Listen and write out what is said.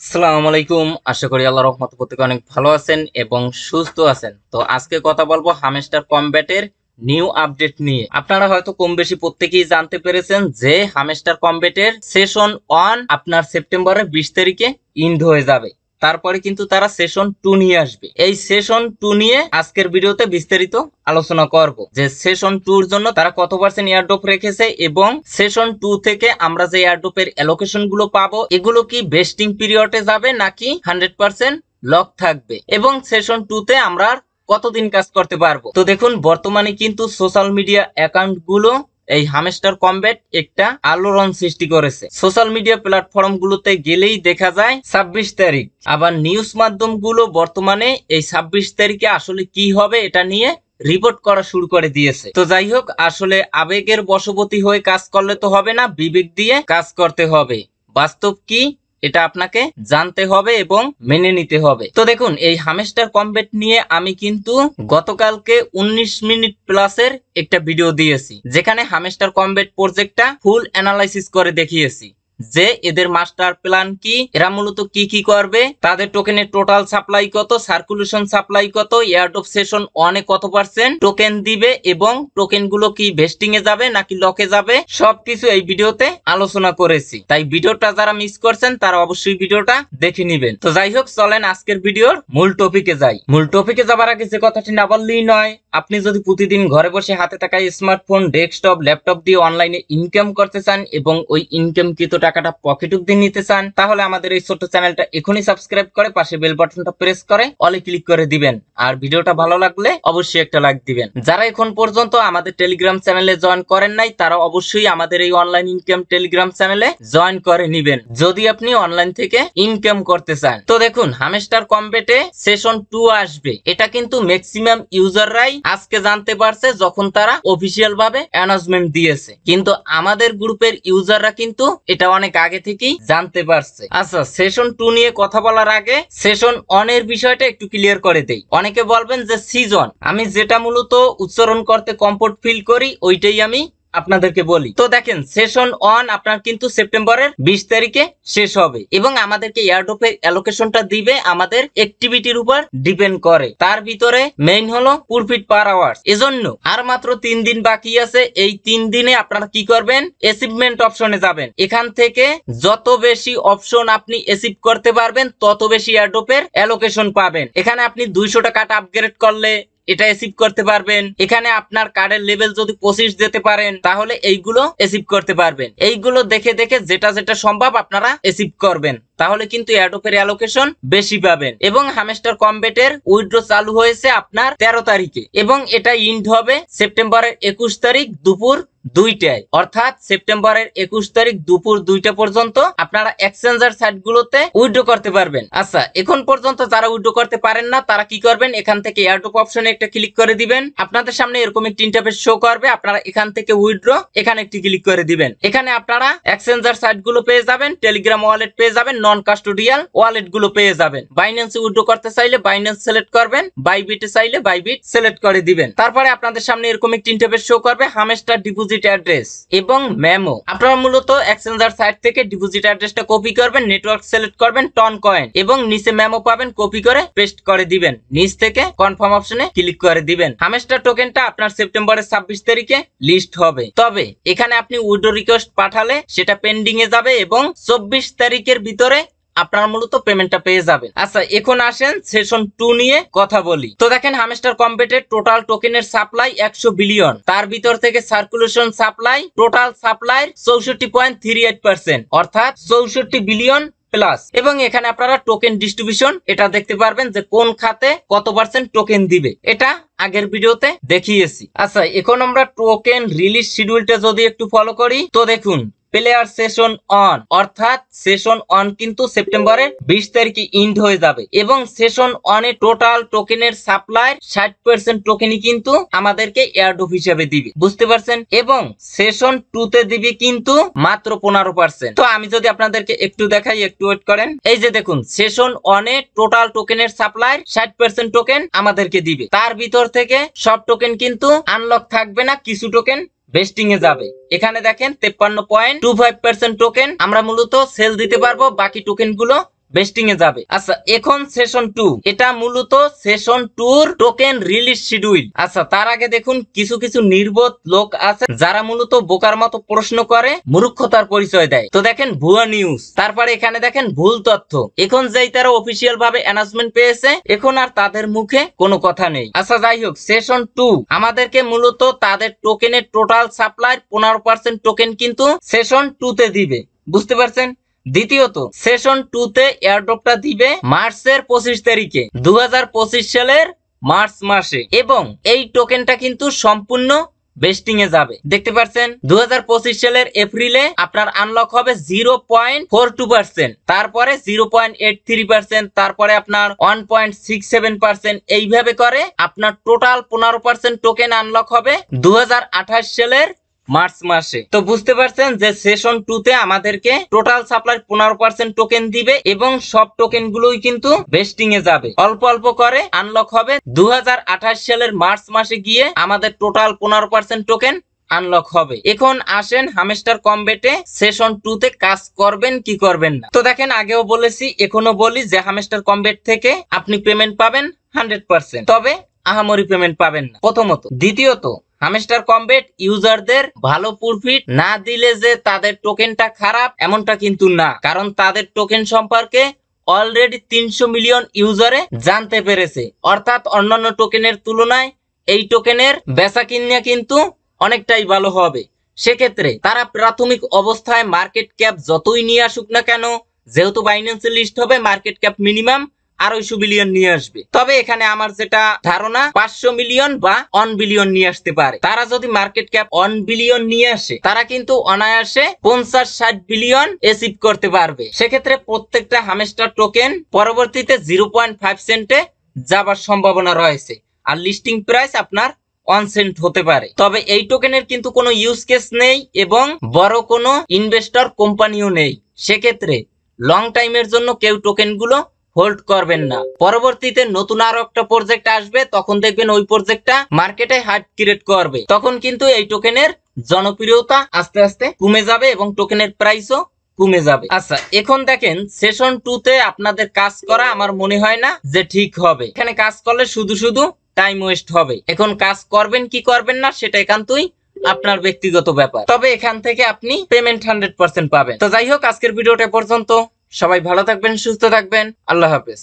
আসসালামু আলাইকুম। আশা করি আল্লাহর রহমতে প্রত্যেকে অনেক ভালো আছেন এবং সুস্থ আছেন। তো আজকে কথা বলবো হামস্টার কমব্যাটের নিউ আপডেট নিয়ে। আপনারা হয়তো কম বেশি প্রত্যেকেই জানতে পেরেছেন যে হামস্টার কমব্যাটের সেশন 1 আপনার সেপ্টেম্বরের 20 তারিখে ইন্ড হয়ে যাবে। তারপরে কিন্তু তারা সেশন 2 নিয়ে আসবে। এই সেশন 2 নিয়ে আজকের ভিডিওতে বিস্তারিত আলোচনা করব যে সেশন 2 এর জন্য তারা কত পার্সেন্ট এয়ারড্রপ রেখেছে এবং সেশন 2 থেকে আমরা যে এয়ারড্রপের অ্যালোকেশন গুলো পাবো এগুলো কি বেস্টিং পিরিয়ডে যাবে নাকি 100% লক থাকবে এবং সেশন 2 তে আমরা কতদিন কাজ করতে পারবো। তো দেখুন, বর্তমানে কিন্তু সোশ্যাল মিডিয়া অ্যাকাউন্ট গুলো এই হামস্টার কমব্যাট একটা আলোড়ন সৃষ্টি করেছে। সোশ্যাল মিডিয়া প্ল্যাটফর্ম গুলোতে গেলেই দেখা যায় 26 তারিখ। আবার নিউজ মাধ্যম গুলো বর্তমানে এই 26 তারিখে আসলে কি হবে এটা নিয়ে রিপোর্ট করা শুরু করে দিয়েছে। তো যাই হোক, আসলে আবেগের বশবর্তী হয়ে কাজ করলে তো হবে না, বিবেক দিয়ে কাজ করতে হবে। বাস্তব কি এটা আপনাকে জানতে হবে এবং মেনে নিতে হবে। তো দেখুন, এই হামস্টার কমব্যাট নিয়ে আমি কিন্তু গতকালকে 19 মিনিট প্লাসের একটা ভিডিও দিয়েছি, যেখানে হামস্টার কমব্যাট প্রজেক্টটা ফুল অ্যানালাইসিস করে দেখিয়েছি যে এদের মাস্টার প্ল্যান কি, এরা মূলত কি কি করবে, তাদের টোকেনের টোটাল সাপ্লাই কত, সার্কুলেশন সাপ্লাই কত, এয়ারড্রপ সেশন 1 এ কত পার্সেন্ট টোকেন দিবে এবং টোকেন গুলো কি ভেস্টিং এ যাবে নাকি লকে যাবে, সবকিছু এই ভিডিওতে আলোচনা করেছি। তাই ভিডিওটা যারা মিস করছেন তারা অবশ্যই ভিডিওটা দেখে নেবেন। তো যাই হোক, চলেন আজকের ভিডিওর মূল টপিকে যাই। মূল টপিকে যাবার আগে যে কথাটি না বললেই নয়, আপনি যদি প্রতিদিন ঘরে বসে হাতে থাকা স্মার্টফোন, ডেস্কটপ, ল্যাপটপ দিয়ে অনলাইনে ইনকাম করতে চান এবং ওই ইনকামকৃত টাকাটা পকেট অব্দি নিতে চান, তাহলে আমাদের এই ছোট্ট চ্যানেলটা এখনই সাবস্ক্রাইব করে পাশে বেল বাটনটা প্রেস করে অলে ক্লিক করে দিবেন। আর ভিডিওটা ভালো লাগলে অবশ্যই একটা লাইক দিবেন। যারা এখন পর্যন্ত আমাদের টেলিগ্রাম চ্যানেলে জয়েন করেন নাই তারা অবশ্যই আমাদের এই অনলাইন ইনকাম টেলিগ্রাম চ্যানেলে জয়েন করে নিবেন যদি আপনি অনলাইন থেকে ইনকাম করতে চান। তো দেখুন, হামস্টার কমব্যাটে সেশন 2 আসবে, এটা কিন্তু ম্যাক্সিমাম ইউজাররাই আজকে জানতে পারছে যখন তারা অফিসিয়াল ভাবে অ্যানাউন্সমেন্ট দিয়েছে, কিন্তু আমাদের গ্রুপের ইউজাররা কিন্তু এটা অনেক আগে থেকেই জানতে পারছে। আচ্ছা, সেশন 2 নিয়ে কথা বলার আগে সেশন 1 এর বিষয়টা একটু ক্লিয়ার করে দেই। অনেকে বলবেন যে সিজন, আমি যেটা মূলত উচ্চারণ করতে কমফোর্ট ফিল করি ওইটাই আমি আপনাদেরকে বলি। তো দেখেন, সেশন 1 আপনার কিন্তু সেপ্টেম্বরের 20 তারিখে শেষ হবে এবং আমাদেরকে এয়ারড্রপের অ্যালোকেশনটা দিবে আমাদের অ্যাক্টিভিটির উপর ডিপেন্ড করে। তার ভিতরে মেইন হলো প্রফিট পার আওয়ার। এজন্য আর মাত্র 3 দিন বাকি আছে। এই 3 দিনে আপনারা কি করবেন, অ্যাচিভমেন্ট অপশনে যাবেন। এখান থেকে যত বেশি অপশন আপনি অ্যাচিভ করতে পারবেন তত বেশি এয়ারড্রপের অ্যালোকেশন পাবেন। এখানে আপনি 200 টাকা আপগ্রেড করলে এটা অ্যাচিভ করতে পারবেন। এখানে আপনার কার্ডের লেভেল যদি 25 যেতে পারেন তাহলে এইগুলো অ্যাচিভ করতে পারবেন। এইগুলো দেখে দেখে যেটা যেটা সম্ভব আপনারা অ্যাচিভ করবেন, তাহলে কিন্তু এয়ারড্রপের অ্যালোকেশন বেশি পাবেন। এবং হামস্টার কমব্যাটের উইথড্র চালু হয়েছে আপনার 13 তারিখে এবং এটা ইন্ড হবে সেপ্টেম্বরের 21 তারিখ দুপুর 2টায়। অর্থাৎ সেপ্টেম্বরের 21 তারিখ দুপুর 2টা পর্যন্ত আপনারা এক্সচেঞ্জার সাইট গুলোতে উইথড্র করতে পারবেন। আচ্ছা, এখন পর্যন্ত যারা উইথড্র করতে পারেন না তারা কি করবেন, এখান থেকে এয়ারড্রপ অপশনে একটা ক্লিক করে দিবেন। আপনাদের সামনে এরকম একটি ইন্টারফেস শো করবে, আপনারা এখান থেকে উইথড্র এখানে একটি ক্লিক করে দিবেন। এখানে আপনারা এক্সচেঞ্জার সাইট গুলো পেয়ে যাবেন, টেলিগ্রাম ওয়ালেট পেয়ে যাবেন, নন কাস্টোডিয়াল ওয়ালেট গুলো পেয়ে যাবেন। বাইন্যান্সে উইথড্র করতে চাইলে বাইন্যান্স সিলেক্ট করবেন, বাইবিটে চাইলে বাইবিট সিলেক্ট করে দিবেন। তারপরে আপনাদের সামনে এরকম একটি ইন্টারফেস শো করবে, হামস্টার ডিপোজিট অ্যাড্রেস এবং মেমো। আপনারা মূলত এক্সচেঞ্জার সাইট থেকে ডিপোজিট অ্যাড্রেসটা কপি করবেন, নেটওয়ার্ক সিলেক্ট করবেন, টন কয়েন এবং নিচে মেমো পাবেন, কপি করে পেস্ট করে দিবেন। নিচ থেকে কনফার্ম অপশনে ক্লিক করে দিবেন। হামস্টার টোকেনটা আপনার সেপ্টেম্বরের 26 তারিখে লিস্ট হবে। তবে এখানে আপনি উইথড্র রিকোয়েস্ট পাঠালে সেটা পেন্ডিং এ যাবে এবং 24 তারিখের ভিতরে আপনারা মূলত পেমেন্টটা পেয়ে যাবেন। আচ্ছা, এখন আসেন সেশন 2 নিয়ে কথা বলি। তো দেখেন, হামস্টার কমব্যাটের টোটাল টোকেনের সাপ্লাই 100 বিলিয়ন। তার ভিতর থেকে সার্কুলেশন সাপ্লাই টোটাল সাপ্লাইর 64.38%, অর্থাৎ 64 বিলিয়ন প্লাস। এবং এখানে আপনারা টোকেন ডিস্ট্রিবিউশন এটা দেখতে পারবেন যে কোন খাতে কত পার্সেন্ট টোকেন দিবে, এটা আগের ভিডিওতে দেখিয়েছি। আচ্ছা, এখন আমরা টোকেন রিলিজ শিডিউলটা যদি একটু ফলো করি, তো দেখুন প্লেয়ার সেশন 1 অর্থাৎ সেশন 1 কিন্তু সেপ্টেম্বরের 20 তারিখে ইন্ড হয়ে যাবে এবং সেশন 1 এ টোটাল টোকেনের সাপ্লাই 60% টোকেনই কিন্তু আমাদেরকে এয়ারড্রপ হিসেবে দিবে, বুঝতে পারছেন। এবং সেশন 2 তে দিবে কিন্তু মাত্র 15%। তো আমি যদি আপনাদেরকে একটু দেখাই, একটু ওয়েট করেন। এই যে দেখুন, সেশন 1 এ টোটাল টোকেনের সাপ্লাই 60% টোকেন আমাদেরকে দিবে। তার ভিতর থেকে সব টোকেন কিন্তু আনলক থাকবে না, কিছু টোকেন বেস্টিং এ যাবে। এখানে দেখেন 53.25% টোকেন আমরা মূলত সেল দিতে পারবো, বাকি টোকেন গুলো বেস্টিং এ যাবে। আচ্ছা, এখন সেশন 2, এটা মূলত সেশন 2 টোকেন রিলিজ শিডিউল। আচ্ছা, তার আগে দেখুন কিছু কিছু নির্বোধ লোক আছে যারা মূলত বোকার মতো প্রশ্ন করে মূর্খতার পরিচয় দেয়। তো দেখেন ভুয়া নিউজ, তারপরে এখানে দেখেন ভুল তথ্য। এখন যেই তারা অফিসিয়াল ভাবে অ্যানাউন্সমেন্ট পেয়েছে, এখন আর তাদের মুখে কোনো কথা নেই। আচ্ছা যাই হোক, সেশন 2 আমাদেরকে মূলত তাদের টোকেনের টোটাল সাপ্লাই 15% টোকেন কিন্তু সেশন 2 তে দিবে, বুঝতে পারছেন। দ্বিতীয়ত, সেশন 2 তে এয়ারড্রপটা দিবে মার্চের 25 তারিখে 2025 সালের মার্চ মাসে, এবং এই টোকেনটা কিন্তু সম্পূর্ণ বেস্টিং এ যাবে। দেখতে পাচ্ছেন 2025 সালের এপ্রিলে আপনার আনলক হবে 0.42%, তারপরে 0.83%, তারপরে আপনার 1.67%, এইভাবে করে আপনার টোটাল 15% টোকেন আনলক হবে 2028 সালের মার্চ মাসে। তো বুঝতে পারছেন যে সেশন 2 তে আমাদেরকে টোটাল সাপ্লাই 15% টোকেন দিবে, এবং সব টোকেন গুলোই কিন্তু বেস্টিং এ যাবে। অল্প অল্প করে আনলক হবে 2028 সালের মার্চ মাসে গিয়ে আমাদের টোটাল 15% টোকেন আনলক হবে। এখন আসেন হামস্টার কমবেটে সেশন 2 তে কাজ করবেন কি করবেন না। তো দেখেন, আগেও বলেছি এখনো বলি যে হামস্টার কমবেট থেকে আপনি পেমেন্ট পাবেন 100%, তবে আহামরি পেমেন্ট পাবেন না প্রথমত। দ্বিতীয়ত, হামস্টার কমবেট ইউজারদের ভালো প্রফিট না দিলে যে তাদের টোকেনটা খারাপ এমনটা কিন্তু না, কারণ তাদের টোকেন সম্পর্কে অলরেডি 300 মিলিয়ন ইউজারে জানতে পেরেছে। অর্থাৎ অন্যান্য টোকেনের তুলনায় এই টোকেনের বেচা কিনা কিন্তু অনেকটাই ভালো হবে। সেক্ষেত্রে তারা প্রাথমিক অবস্থায় মার্কেট ক্যাপ যতই নিয়ে আসুক না কেন, যেহেতু বাইন্যান্সে লিস্ট হবে, মার্কেট ক্যাপ মিনিমাম 250 বিলিয়ন নিয়ে আসবে। তবে এখানে আমার যেটা ধারণা 500 মিলিয়ন বা 1 বিলিয়ন নিয়ে আসতে পারে। তারা যদি মার্কেট ক্যাপ 1 বিলিয়ন নিয়ে আসে, তারা কিন্তু অনায়াসে 50-60 বিলিয়ন অ্যাচিভ করতে পারবে। সেক্ষেত্রে প্রত্যেকটা হামস্টার টোকেন পরবর্তীতে 0.5 সেন্টে যাবার সম্ভাবনা রয়েছে, আর লিস্টিং প্রাইস আপনার 1 সেন্ট হতে পারে। তবে এই টোকেনের কিন্তু কোনো ইউজ কেস নেই এবং বড় কোনো ইনভেস্টর কোম্পানিও নেই। সেক্ষেত্রে লং টাইমের জন্য কেউ টোকেন গুলো হোল্ড করবেন না। পরবর্তীতে নতুন আরো একটা প্রজেক্ট আসবে, তখন দেখবেন ওই প্রজেক্টটা মার্কেটে হাইপ ক্রিয়েট করবে, তখন কিন্তু এই টোকেনের জনপ্রিয়তা আস্তে আস্তে কমে যাবে এবং টোকেনের প্রাইসও কমে যাবে। আচ্ছা, এখন দেখেন সেশন 2 তে আপনাদের কাজ করা আমার মনে হয় না যে ঠিক হবে। এখানে কাজ করলে শুধু শুধু টাইম ওয়েস্ট হবে। এখন কাজ করবেন কি করবেন না সেটা একান্তই আপনার ব্যক্তিগত ব্যাপার, তবে এখান থেকে আপনি পেমেন্ট 100% পাবেন। তো যাই হোক, আজকের ভিডিওটা পর্যন্ত। সবাই ভালো থাকবেন, সুস্থ থাকবেন, আল্লাহ হাফেজ।